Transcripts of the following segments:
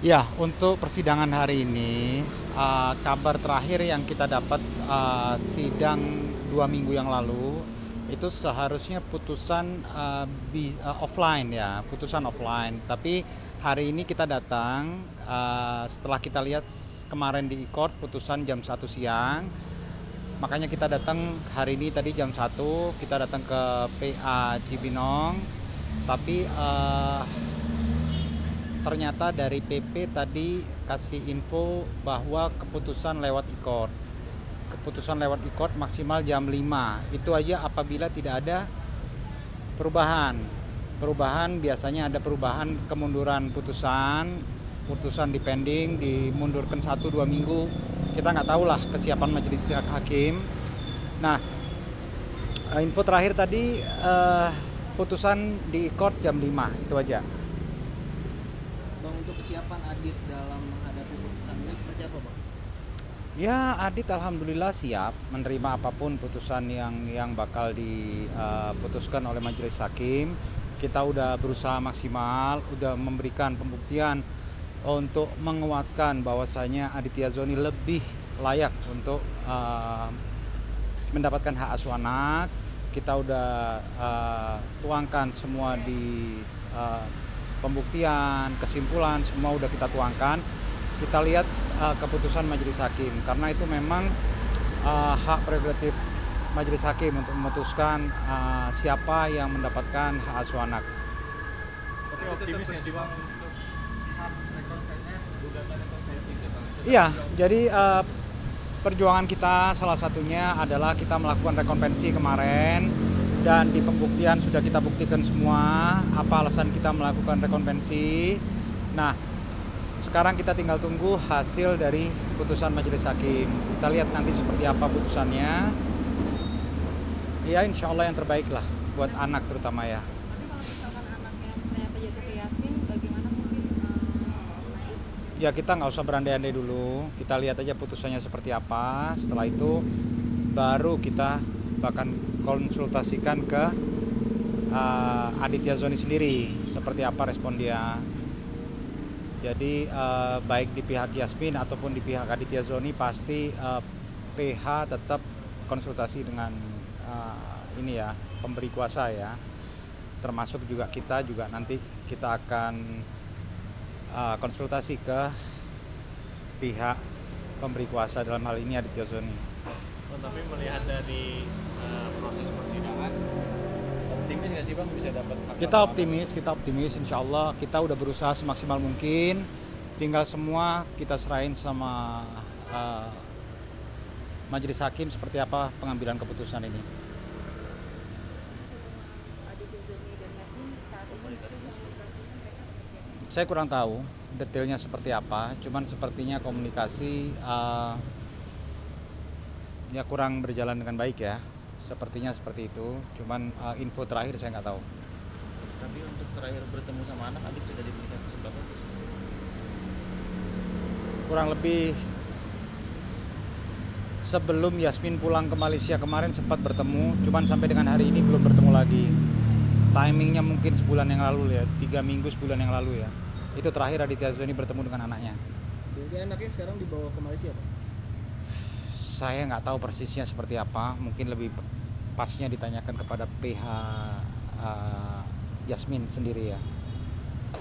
Ya, untuk persidangan hari ini, kabar terakhir yang kita dapat sidang 2 minggu yang lalu itu seharusnya putusan offline ya, putusan offline. Tapi hari ini kita datang setelah kita lihat kemarin di e-court putusan jam 1 siang, makanya kita datang hari ini tadi jam 1 kita datang ke PA Cibinong, tapi ternyata dari PP tadi kasih info bahwa keputusan lewat e-court. Keputusan lewat e-court maksimal jam 5. Itu aja apabila tidak ada perubahan. Perubahan biasanya ada perubahan kemunduran putusan, putusan dipending, dimundurkan 1-2 minggu. Kita nggak tahu lah kesiapan majelis hakim. Nah, info terakhir tadi putusan di e-court jam 5, itu aja. Bang, untuk kesiapan Adit dalam menghadapi putusan ini seperti apa, Bang? Ya, Adit alhamdulillah siap menerima apapun putusan yang bakal diputuskan oleh majelis hakim. Kita udah berusaha maksimal, udah memberikan pembuktian untuk menguatkan bahwasanya Aditya Zoni lebih layak untuk mendapatkan hak asuh anak. Kita udah tuangkan semua di pembuktian, kesimpulan, semua udah kita tuangkan. Kita lihat keputusan majelis hakim, karena itu memang hak prerogatif majelis hakim untuk memutuskan siapa yang mendapatkan hak asuh anak. Tapi optimis nggak sih Bang untuk hak rekonvensi gugatan rekonvensi itu Bang? Iya, jadi perjuangan kita salah satunya adalah kita melakukan rekonvensi kemarin, dan di pembuktian sudah kita buktikan semua apa alasan kita melakukan rekonvensi. Nah, sekarang kita tinggal tunggu hasil dari putusan majelis hakim. Kita lihat nanti seperti apa putusannya. Ya, insya Allah yang terbaik lah buat anak terutama ya. Tapi kalau misalkan anaknya ternyata jatuh ke Yasmin, bagaimana mungkin Ya, kita nggak usah berandai-andai dulu. Kita lihat aja putusannya seperti apa. Setelah itu baru kita bahkan konsultasikan ke Aditya Zoni sendiri seperti apa respon dia. Jadi baik di pihak Yasmin ataupun di pihak Aditya Zoni pasti PH tetap konsultasi dengan ini ya, pemberi kuasa ya. Termasuk juga kita juga nanti kita akan konsultasi ke pihak pemberi kuasa, dalam hal ini Aditya Zoni. Oh, tapi melihat dari proses persidangan, optimis nggak sih Bang bisa dapat hak Kita optimis, insya Allah kita udah berusaha semaksimal mungkin. Tinggal semua kita serahin sama majelis hakim seperti apa pengambilan keputusan ini. Aditya Zoni dan Yasmin saat ini komunikasinya mereka seperti apa? Saya kurang tahu detailnya seperti apa, cuman sepertinya komunikasi ya kurang berjalan dengan baik ya. Sepertinya seperti itu, cuman info terakhir saya nggak tahu. Tapi untuk terakhir bertemu sama anak, Adit sudah diberikan kesempatan? Kurang lebih sebelum Yasmin pulang ke Malaysia kemarin sempat bertemu, cuman sampai dengan hari ini belum bertemu lagi. Timingnya mungkin sebulan yang lalu ya, 3 minggu sebulan yang lalu ya. Itu terakhir Aditya Zoni bertemu dengan anaknya. Jadi anaknya sekarang dibawa ke Malaysia, Pak? Saya nggak tahu persisnya seperti apa, mungkin lebih pasnya ditanyakan kepada PH Yasmin sendiri ya.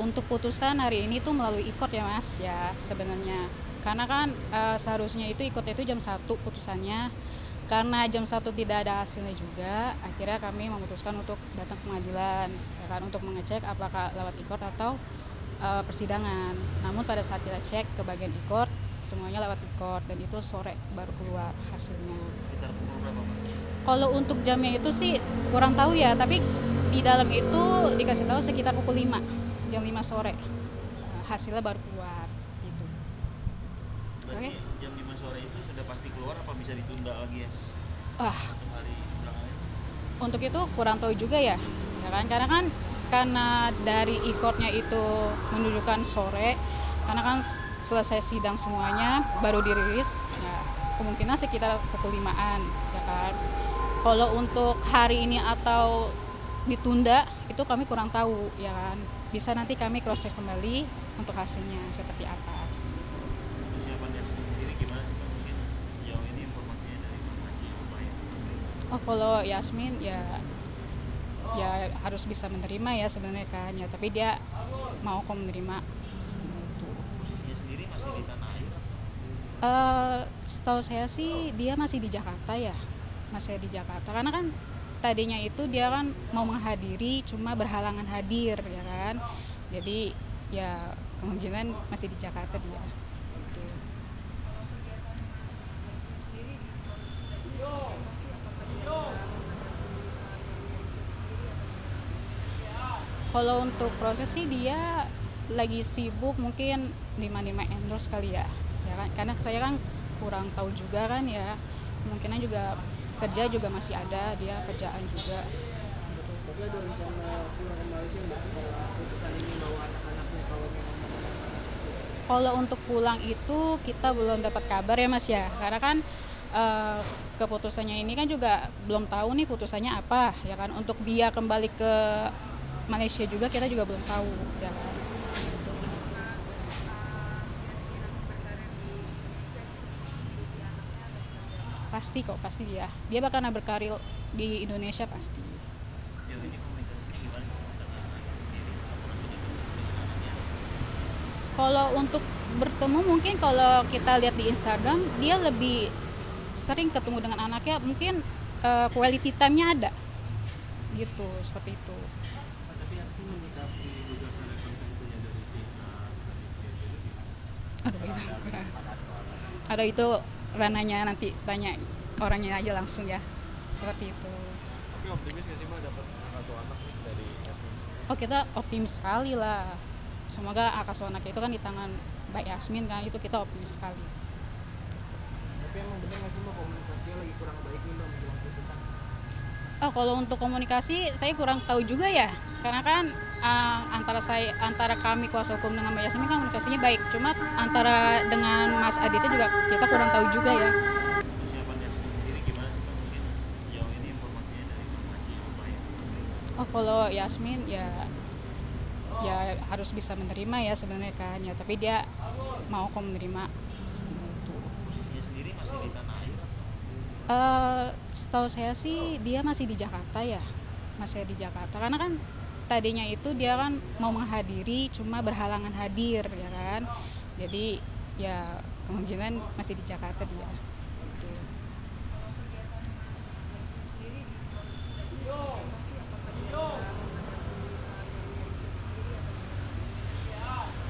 Untuk putusan hari ini tuh melalui e-court ya Mas ya sebenarnya. Karena kan seharusnya itu e-court itu jam 1 putusannya. Karena jam 1 tidak ada hasilnya juga, akhirnya kami memutuskan untuk datang ke pengadilan ya kan, untuk mengecek apakah lewat e-court atau persidangan. Namun pada saat kita cek ke bagian e-court, semuanya lewat e-court dan itu sore baru keluar hasilnya. Sekitar pukul berapa, Pak? Kalau untuk jamnya itu sih kurang tahu ya, tapi di dalam itu dikasih tahu sekitar pukul 5, jam 5 sore. Hasilnya baru keluar gitu. Berarti jam 5 sore itu sudah pasti keluar, apa bisa ditunda lagi ya? Wah, Satu hari belakangan? untuk itu kurang tahu juga ya. Ya kan karena dari e-courtnya itu menunjukkan sore, karena kan selesai sidang semuanya baru dirilis ya, kemungkinan sekitar pukul 5-an ya kan. Kalau untuk hari ini atau ditunda itu kami kurang tahu ya kan. Bisa nanti kami cross check kembali untuk hasilnya seperti apa. Persiapan Yasmin sendiri gimana sih Bang? Mungkin sejauh ini informasinya dari Bang Haji apa ya? Oh, kalau Yasmin ya harus bisa menerima ya sebenarnya kan ya, tapi dia mau kok menerima gitu. Dia sendiri masih di tanah air. Setahu saya sih dia masih di Jakarta ya, masih di Jakarta karena kan tadinya itu dia kan mau menghadiri cuma berhalangan hadir ya kan, jadi ya kemungkinan masih di Jakarta dia gitu. Kalau untuk proses sih dia lagi sibuk mungkin lima endorse kali ya kan, karena saya kan kurang tahu juga kan ya, kemungkinan juga kerja juga masih ada, dia kerjaan juga. Tapi ada rencana pulang ke Malaysia nggak setelah putusan ini bawa anak-anaknya kalau memang mau menempuh? Kalau untuk pulang itu kita belum dapat kabar ya Mas ya, karena kan keputusannya ini kan juga belum tahu nih putusannya apa ya kan. Untuk dia kembali ke Malaysia juga kita juga belum tahu ya kan. Pasti kok, pasti dia bakal berkarir di Indonesia pasti. Sejauh ini komunikasi gimana sih dengan ayah sendiri? Apakah sudah bertemu dengan anaknya? Kalau untuk bertemu mungkin kalau kita lihat di Instagram dia lebih sering ketemu dengan anaknya, mungkin quality time-nya ada gitu, seperti itu. Tapi Yasmin menyikapi gugatan kontennya dari pihak Aduh itu kurang. Aduh itu rananya nanti tanya orangnya aja langsung ya, seperti itu. Tapi optimis nggak sih Mbak dapat hak asuh anak nih dari Yasmin? Oh, kita optimis sekali lah, semoga hak asuh anak itu kan di tangan Mbak Yasmin kan, itu kita optimis sekali. Tapi emang bener nggak sih Mbak komunikasinya lagi kurang baik nih Mbak menjelang putusan? Oh, kalau untuk komunikasi saya kurang tahu juga ya, karena kan antara kami kuasa hukum dengan Mbak Yasmin kan komunikasinya baik, cuma antara dengan Mas Aditya juga kita kurang tahu juga ya. Persiapan Yasmin sendiri gimana sih Bang? Mungkin sejauh ini informasinya dari Bang Haji apa ya? Oh, kalau Yasmin ya harus bisa menerima ya sebenarnya kan ya, tapi dia mau kok menerima gitu. Dia sendiri masih di tanah air. Setahu saya sih dia masih di Jakarta ya, masih di Jakarta karena kan tadinya itu dia kan mau menghadiri cuma berhalangan hadir ya kan, jadi ya kemungkinan masih di Jakarta dia gitu.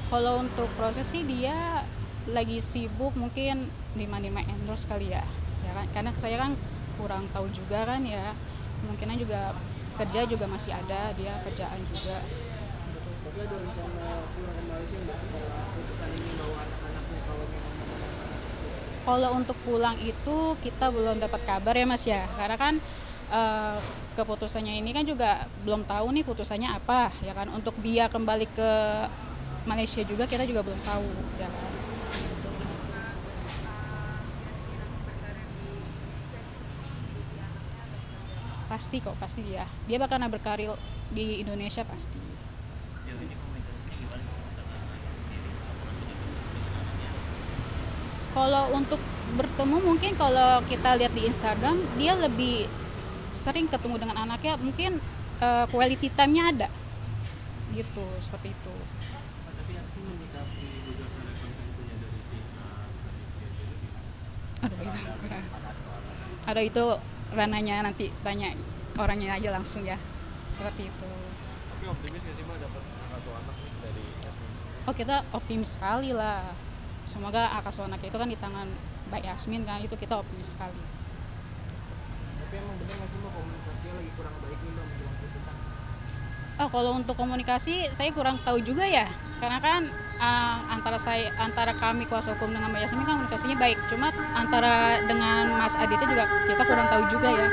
Kalau untuk proses sih dia lagi sibuk mungkin lima endorse kali ya kan, karena saya kan kurang tahu juga kan ya, kemungkinan juga kerja juga masih ada, dia kerjaan juga. Tapi ada rencana pulang ke Malaysia nggak setelah putusan ini bawa anak-anaknya kalau memang mau menempuh? Kalau untuk pulang itu kita belum dapat kabar ya Mas ya, karena kan keputusannya ini kan juga belum tahu nih putusannya apa ya kan. Untuk dia kembali ke Malaysia juga kita juga belum tahu ya kan. Pasti kok, pasti dia bakal berkarir di Indonesia pasti. Sejauh ini komunikasi gimana sih dengan ayah sendiri? Apakah sudah bertemu dengan anaknya? Kalau untuk bertemu mungkin kalau kita lihat di Instagram dia lebih sering ketemu dengan anaknya, mungkin quality time-nya ada gitu, seperti itu. Tapi Yasmin menyikapi gugatan kontennya dari pihak Aduh itu kurang. Aduh itu rananya nanti tanya orangnya aja langsung ya, seperti itu. Tapi optimis nggak sih Mbak dapat hak asuh anak nih dari Yasmin? Oh, kita optimis sekali lah, semoga hak asuh anak itu kan di tangan Mbak Yasmin kan, itu kita optimis sekali. Tapi emang bener nggak sih Mbak komunikasinya lagi kurang baik nih Mbak menjelang putusan? Oh, kalau untuk komunikasi saya kurang tahu juga ya, karena kan antara kami kuasa hukum dengan Mbak Yasmin kan komunikasinya baik, cuma antara dengan Mas Aditya juga kita kurang tahu juga ya.